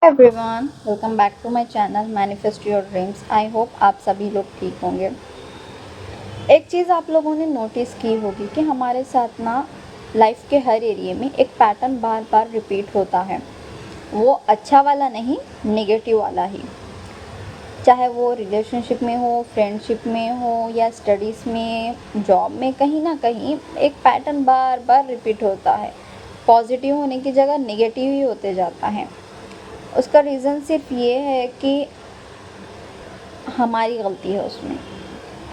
Everyone welcome back to my channel manifest your dreams. I hope आप सभी लोग ठीक होंगे। एक चीज़ आप लोगों ने नोटिस की होगी कि हमारे साथ ना लाइफ के हर एरिया में एक पैटर्न बार बार रिपीट होता है। वो अच्छा वाला नहीं, नेगेटिव वाला ही। चाहे वो रिलेशनशिप में हो, फ्रेंडशिप में हो या स्टडीज़ में, जॉब में, कहीं ना कहीं एक पैटर्न बार बार रिपीट होता है। पॉजिटिव होने की जगह नेगेटिव ही होते जाता है। उसका रीज़न सिर्फ ये है कि हमारी गलती है उसमें।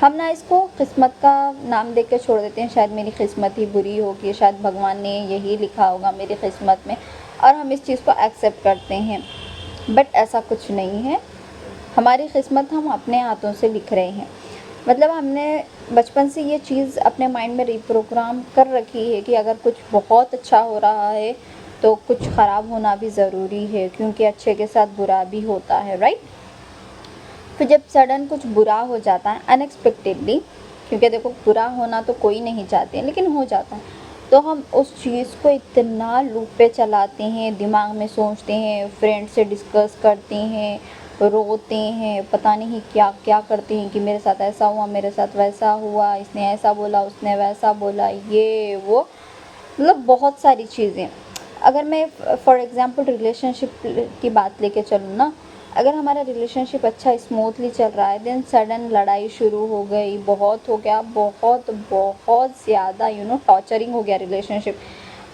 हम ना इसको किस्मत का नाम दे के छोड़ देते हैं, शायद मेरी किस्मत ही बुरी होगी, शायद भगवान ने यही लिखा होगा मेरी किस्मत में, और हम इस चीज़ को एक्सेप्ट करते हैं। बट ऐसा कुछ नहीं है। हमारी किस्मत हम अपने हाथों से लिख रहे हैं। मतलब हमने बचपन से ये चीज़ अपने माइंड में रिप्रोग्राम कर रखी है कि अगर कुछ बहुत अच्छा हो रहा है तो कुछ ख़राब होना भी ज़रूरी है, क्योंकि अच्छे के साथ बुरा भी होता है, राइट। फिर जब सडन कुछ बुरा हो जाता है अनएक्सपेक्टेडली, क्योंकि देखो बुरा होना तो कोई नहीं चाहते लेकिन हो जाता है, तो हम उस चीज़ को इतना लूप पे चलाते हैं, दिमाग में सोचते हैं, फ्रेंड से डिस्कस करते हैं, रोते हैं, पता नहीं क्या क्या करते हैं कि मेरे साथ ऐसा हुआ, मेरे साथ वैसा हुआ, इसने ऐसा बोला, उसने वैसा बोला, ये वो, मतलब बहुत सारी चीज़ें। अगर मैं फॉर एग्ज़ाम्पल रिलेशनशिप की बात लेके चलूँ ना, अगर हमारा रिलेशनशिप अच्छा स्मूथली चल रहा है, देन सडन लड़ाई शुरू हो गई, बहुत हो गया, बहुत बहुत ज़्यादा टॉर्चरिंग हो गया रिलेशनशिप।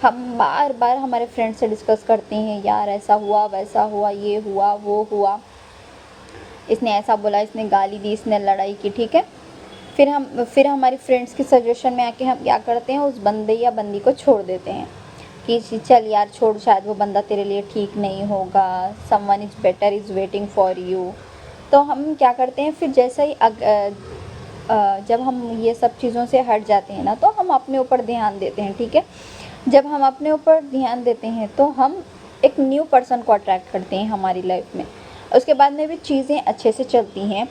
हम बार बार हमारे फ्रेंड से डिस्कस करते हैं, यार ऐसा हुआ, वैसा हुआ, ये हुआ, वो हुआ, इसने ऐसा बोला, इसने गाली दी, इसने लड़ाई की, ठीक है। फिर हमारी फ्रेंड्स की सजेशन में आके हम क्या करते हैं, उस बंदे या बंदी को छोड़ देते हैं कि चल यार छोड़, शायद वो बंदा तेरे लिए ठीक नहीं होगा, someone is better is waiting for you. तो हम क्या करते हैं, फिर जैसे ही जब हम ये सब चीज़ों से हट जाते हैं ना, तो हम अपने ऊपर ध्यान देते हैं, ठीक है। जब हम अपने ऊपर ध्यान देते हैं तो हम एक न्यू पर्सन को अट्रैक्ट करते हैं हमारी लाइफ में। उसके बाद में भी चीज़ें अच्छे से चलती हैं,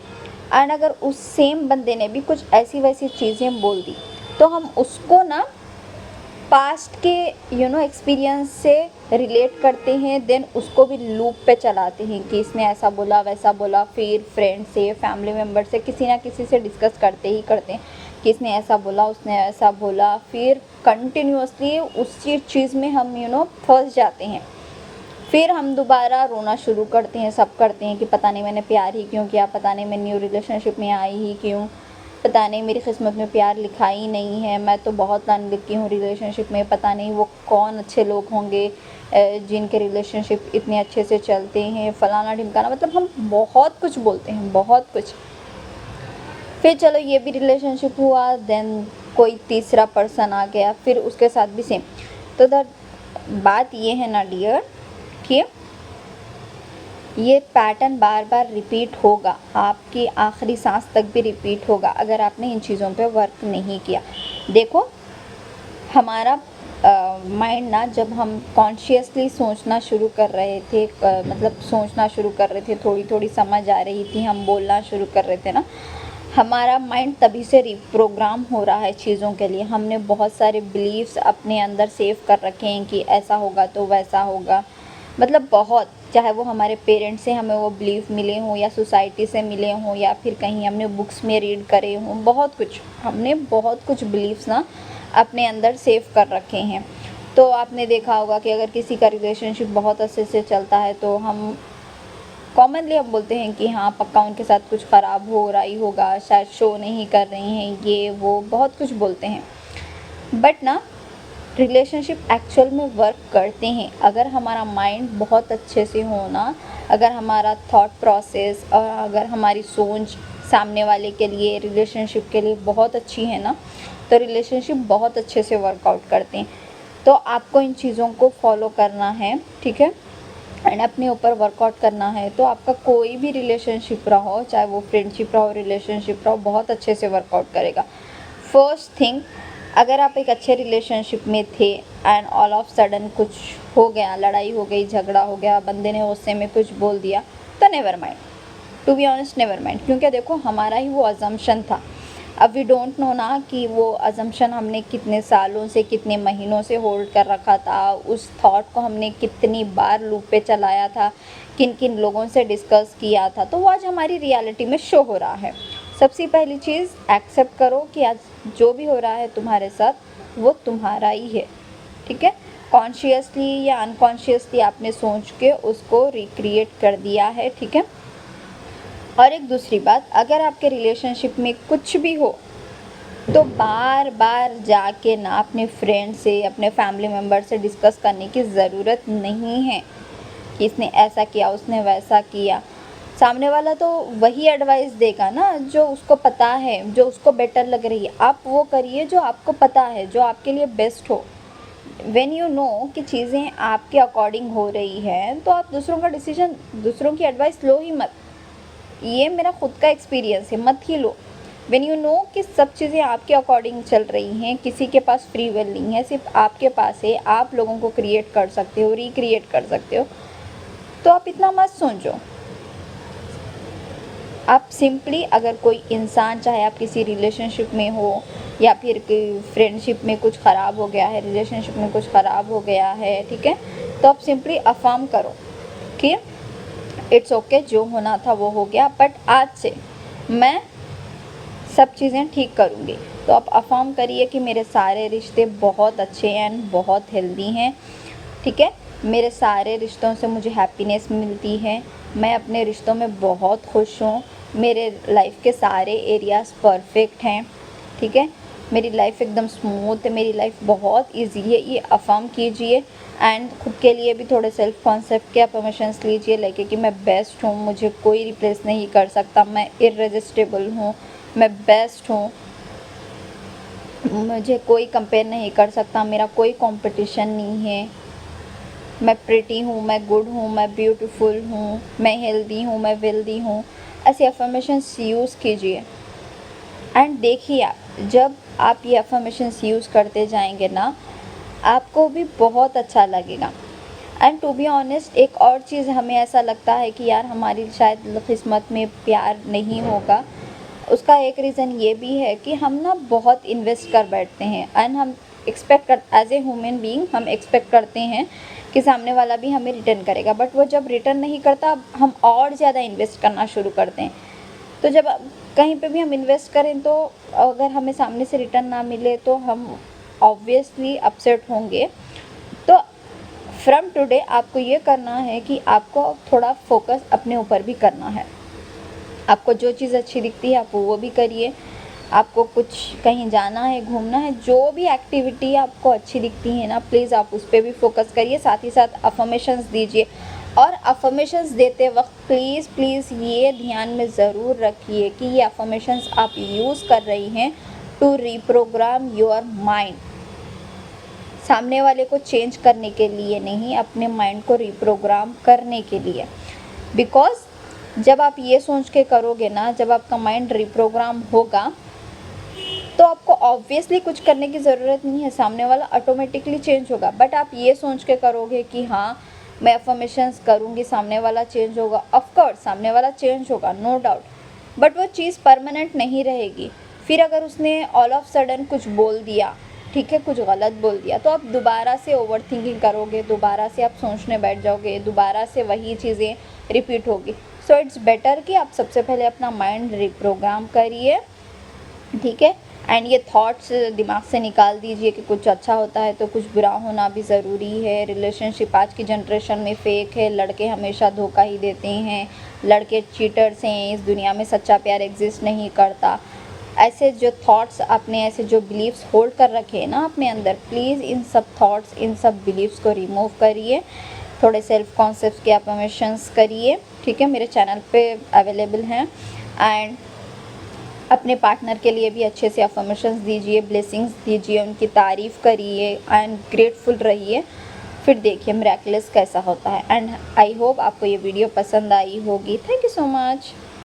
एंड अगर उस सेम बंदे ने भी कुछ ऐसी वैसी चीज़ें बोल दी, तो हम उसको ना पास्ट के एक्सपीरियंस से रिलेट करते हैं, देन उसको भी लूप पे चलाते हैं कि इसने ऐसा बोला, वैसा बोला। फिर फ्रेंड से, फैमिली मेम्बर से, किसी ना किसी से डिस्कस करते ही करते हैं कि इसने ऐसा बोला, उसने ऐसा बोला। फिर कंटिन्यूअसली उसी चीज़ में हम फंस जाते हैं। फिर हम दोबारा रोना शुरू करते हैं, सब करते हैं कि पता नहीं मैंने प्यार ही क्यों किया, पता नहीं मैं न्यू रिलेशनशिप में आई ही क्यों, पता नहीं मेरी किस्मत में प्यार लिखा ही नहीं है, मैं तो बहुत अनलकी हूँ रिलेशनशिप में, पता नहीं वो कौन अच्छे लोग होंगे जिनके रिलेशनशिप इतने अच्छे से चलते हैं, फलाना ढिमकाना। मतलब हम बहुत कुछ बोलते हैं, बहुत कुछ। फिर चलो ये भी रिलेशनशिप हुआ, देन कोई तीसरा पर्सन आ गया, फिर उसके साथ भी सेम। तो द बात ये है ना डियर, कि ये पैटर्न बार बार रिपीट होगा, आपकी आखिरी सांस तक भी रिपीट होगा अगर आपने इन चीज़ों पे वर्क नहीं किया। देखो हमारा माइंड ना, जब हम कॉन्शियसली सोचना शुरू कर रहे थे, मतलब सोचना शुरू कर रहे थे, थोड़ी थोड़ी समझ आ रही थी, हम बोलना शुरू कर रहे थे ना, हमारा माइंड तभी से रिप्रोग्राम हो रहा है चीज़ों के लिए। हमने बहुत सारे बिलीव्स अपने अंदर सेव कर रखे हैं कि ऐसा होगा तो वैसा होगा। मतलब बहुत, चाहे वो हमारे पेरेंट्स से हमें वो बिलीव मिले हों, या सोसाइटी से मिले हों, या फिर कहीं हमने बुक्स में रीड करे हों, बहुत कुछ हमने, बहुत कुछ बिलीव्स ना अपने अंदर सेव कर रखे हैं। तो आपने देखा होगा कि अगर किसी का रिलेशनशिप बहुत अच्छे से चलता है तो हम कॉमनली हम बोलते हैं कि हाँ पक्का उनके साथ कुछ ख़राब हो रहा ही होगा, शायद शो नहीं कर रही हैं, ये वो बहुत कुछ बोलते हैं। बट ना रिलेशनशिप एक्चुअल में वर्क करते हैं अगर हमारा माइंड बहुत अच्छे से हो ना, अगर हमारा थॉट प्रोसेस और अगर हमारी सोच सामने वाले के लिए, रिलेशनशिप के लिए बहुत अच्छी है ना, तो रिलेशनशिप बहुत अच्छे से वर्कआउट करते हैं। तो आपको इन चीज़ों को फॉलो करना है, ठीक है, एंड अपने ऊपर वर्कआउट करना है। तो आपका कोई भी रिलेशनशिप रहा हो, चाहे वो फ्रेंडशिप रहा हो, रिलेशनशिप रहा हो, बहुत अच्छे से वर्कआउट करेगा। फर्स्ट थिंग, अगर आप एक अच्छे रिलेशनशिप में थे एंड ऑल ऑफ सडन कुछ हो गया, लड़ाई हो गई, झगड़ा हो गया, बंदे ने गुस्से में कुछ बोल दिया, तो never mind, to be honest never mind. क्योंकि देखो हमारा ही वो अजम्पशन था, अब वी डोंट नो ना कि वो अजम्पशन हमने कितने सालों से, कितने महीनों से होल्ड कर रखा था, उस थॉट को हमने कितनी बार लूप पे चलाया था, किन किन लोगों से डिस्कस किया था, तो वो आज हमारी रियलिटी में शो हो रहा है। सबसे पहली चीज़ एक्सेप्ट करो कि आज जो भी हो रहा है तुम्हारे साथ वो तुम्हारा ही है, ठीक है। कॉन्शियसली या अनकॉन्शियसली आपने सोच के उसको रिक्रिएट कर दिया है, ठीक है। और एक दूसरी बात, अगर आपके रिलेशनशिप में कुछ भी हो तो बार बार जाके ना अपने फ्रेंड से, अपने फैमिली मेम्बर से डिस्कस करने की ज़रूरत नहीं है कि इसने ऐसा किया, उसने वैसा किया। सामने वाला तो वही एडवाइस देगा ना जो उसको पता है, जो उसको बेटर लग रही है। आप वो करिए जो आपको पता है, जो आपके लिए बेस्ट हो। व्हेन यू नो कि चीज़ें आपके अकॉर्डिंग हो रही हैं तो आप दूसरों का डिसीजन, दूसरों की एडवाइस लो ही मत। ये मेरा खुद का एक्सपीरियंस है, मत ही लो। व्हेन यू नो कि सब चीज़ें आपके अकॉर्डिंग चल रही हैं, किसी के पास फ्री विल नहीं है, सिर्फ आपके पास है, आप लोगों को क्रिएट कर सकते हो, रिक्रिएट कर सकते हो, तो आप इतना मत सोचो। आप सिंपली, अगर कोई इंसान, चाहे आप किसी रिलेशनशिप में हो या फिर फ्रेंडशिप में कुछ ख़राब हो गया है, रिलेशनशिप में कुछ ख़राब हो गया है, ठीक है, तो आप सिंपली अफर्म करो कि इट्स ओके, जो होना था वो हो गया, बट आज से मैं सब चीज़ें ठीक करूँगी। तो आप अफर्म करिए कि मेरे सारे रिश्ते बहुत अच्छे एंड बहुत हेल्दी हैं, ठीक है। मेरे सारे रिश्तों से मुझे हैप्पीनेस मिलती है, मैं अपने रिश्तों में बहुत खुश हूँ, मेरे लाइफ के सारे एरियाज़ परफेक्ट हैं, ठीक है। मेरी लाइफ एकदम स्मूथ है, मेरी लाइफ बहुत इजी है। ये अफर्म कीजिए एंड खुद के लिए भी थोड़े सेल्फ कॉन्सेप्ट के अफर्मेशंस लीजिए, लाइक कि मैं बेस्ट हूँ, मुझे कोई रिप्लेस नहीं कर सकता, मैं इररेजिस्टिबल हूँ, मैं बेस्ट हूँ, मुझे कोई कंपेयर नहीं कर सकता, मेरा कोई कंपटीशन नहीं है, मैं प्रिटी हूँ, मैं गुड हूँ, मैं ब्यूटीफुल हूँ, मैं हेल्दी हूँ, मैं वेल्दी हूँ। ऐसे अफर्मेशंस यूज़ कीजिए एंड देखिए, आप जब आप ये अफर्मेशंस यूज़ करते जाएंगे ना, आपको भी बहुत अच्छा लगेगा। एंड टू बी ऑनेस्ट, एक और चीज़ हमें ऐसा लगता है कि यार हमारी शायद किस्मत में प्यार नहीं होगा, उसका एक रीज़न ये भी है कि हम ना बहुत इन्वेस्ट कर बैठते हैं एंड हम एक्सपेक्ट कर, एज ए ह्यूमन बीइंग हम एक्सपेक्ट करते हैं कि सामने वाला भी हमें रिटर्न करेगा, बट वो जब रिटर्न नहीं करता हम और ज़्यादा इन्वेस्ट करना शुरू करते हैं। तो जब कहीं पे भी हम इन्वेस्ट करें तो अगर हमें सामने से रिटर्न ना मिले तो हम ऑब्वियसली अपसेट होंगे। तो फ्रॉम टुडे आपको ये करना है कि आपको थोड़ा फोकस अपने ऊपर भी करना है। आपको जो चीज़ अच्छी दिखती है आप वो भी करिए, आपको कुछ कहीं जाना है, घूमना है, जो भी एक्टिविटी आपको अच्छी दिखती है ना, प्लीज़ आप उस पर भी फोकस करिए। साथ ही साथ अफर्मेशंस दीजिए, और अफर्मेशंस देते वक्त प्लीज़ प्लीज़ ये ध्यान में ज़रूर रखिए कि ये अफर्मेशंस आप यूज़ कर रही हैं टू रीप्रोग्राम योर माइंड, सामने वाले को चेंज करने के लिए नहीं, अपने माइंड को रीप्रोग्राम करने के लिए। बिकॉज जब आप ये सोच के करोगे ना, जब आपका माइंड रीप्रोग्राम होगा तो आपको ऑब्वियसली कुछ करने की ज़रूरत नहीं है, सामने वाला ऑटोमेटिकली चेंज होगा। बट आप ये सोच के करोगे कि हाँ मैं अफर्मेशंस करूँगी, सामने वाला चेंज होगा, ऑफकोर्स सामने वाला चेंज होगा, नो डाउट, बट वो चीज़ परमानेंट नहीं रहेगी। फिर अगर उसने ऑल ऑफ सडन कुछ बोल दिया, ठीक है, कुछ गलत बोल दिया, तो आप दोबारा से ओवर थिंकिंग करोगे, दोबारा से आप सोचने बैठ जाओगे, दोबारा से वही चीज़ें रिपीट होगी। सो इट्स बेटर कि आप सबसे पहले अपना माइंड रिप्रोग्राम करिए, ठीक है। एंड ये थॉट्स दिमाग से निकाल दीजिए कि कुछ अच्छा होता है तो कुछ बुरा होना भी ज़रूरी है। रिलेशनशिप आज की जनरेशन में फ़ेक है, लड़के हमेशा धोखा ही देते हैं, लड़के चीटर्स हैं, इस दुनिया में सच्चा प्यार एग्जिस्ट नहीं करता। ऐसे जो थॉट्स आपने, ऐसे जो बिलीव्स होल्ड कर रखे हैं ना अपने अंदर, प्लीज़ इन सब थॉट्स, इन सब बिलीव्स को रिमूव करिए, थोड़े सेल्फ कॉन्सेप्ट के अफर्मेशंस करिए, ठीक है। मेरे चैनल पे अवेलेबल हैं। एंड अपने पार्टनर के लिए भी अच्छे से अफर्मेशंस दीजिए, ब्लेसिंग्स दीजिए, उनकी तारीफ़ करिए एंड ग्रेटफुल रहिए, फिर देखिए मिरेकल्स कैसा होता है। एंड आई होप आपको ये वीडियो पसंद आई होगी। Thank you so much.